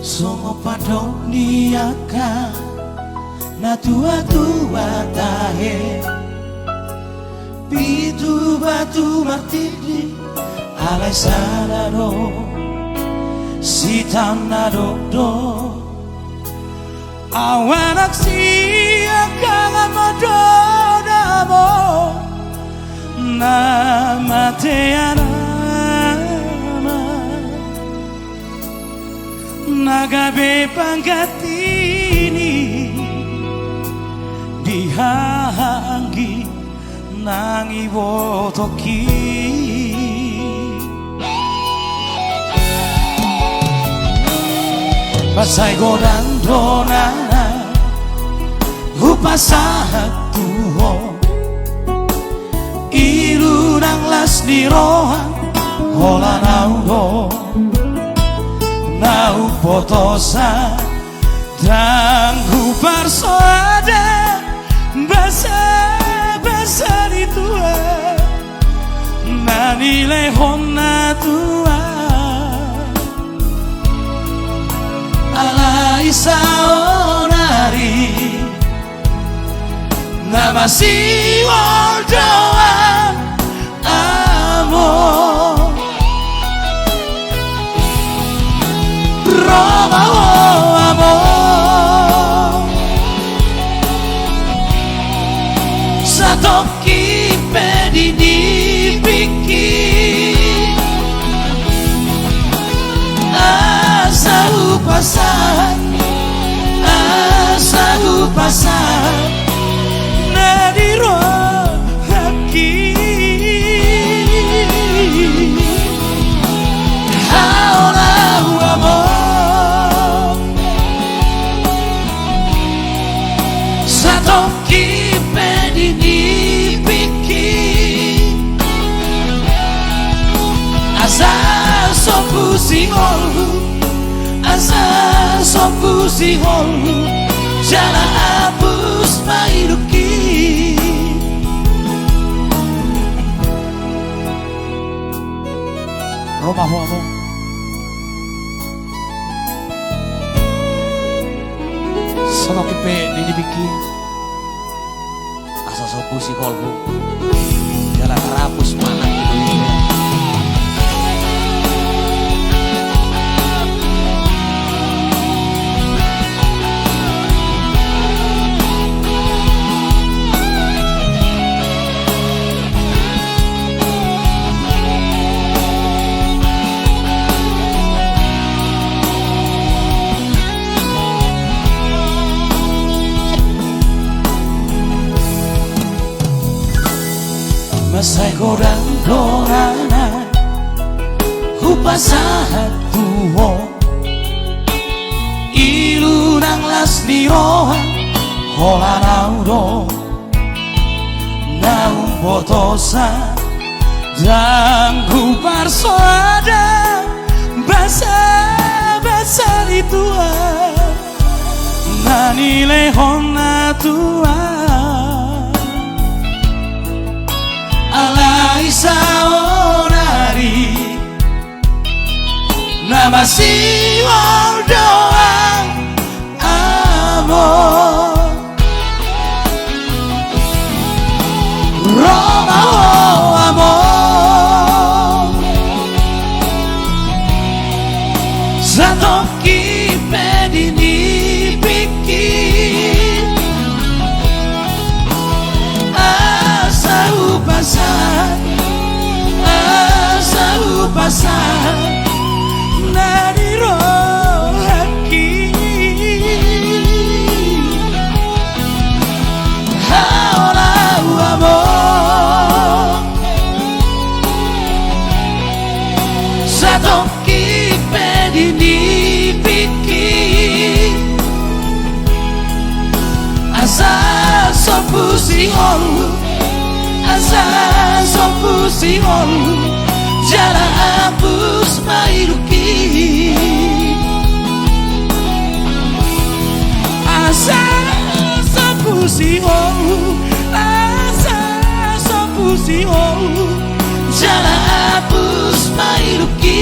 Songo padong niaka na tua-tua tahe pitu batu martini alai sanado sitam nadokdo awanak siaka ngamadonamo nama teanama nagabe panggatini dihanggi nangi wotoki pasai godang donana upasahat tuho ilu nang las dirohan hola naudo nau potosa danggu parsoada basa di tua nani lehona tua ala isaonari nama si doa amor Roma amor Satoki pedini bikin asa upasan nadiro haki haola amor Satoki pedini bikin asa sopu si holu jala hapus mairuki Roma homo sono kipe dibiki asa sopu si holu jala hapus mairuki Masai godang dorana upasahat tuho ilu nang las dirohan hola naudo nau potosa danggu parsoada basa di tua nani lehona tua alai saonari nama si doang amor Roma amor Satoki pedini bikin asa upasan nadiro haki haola amor Satoki pedini bikin asa sopu si holu jala hapus mairuki asa sopu si holu jala hapus mairuki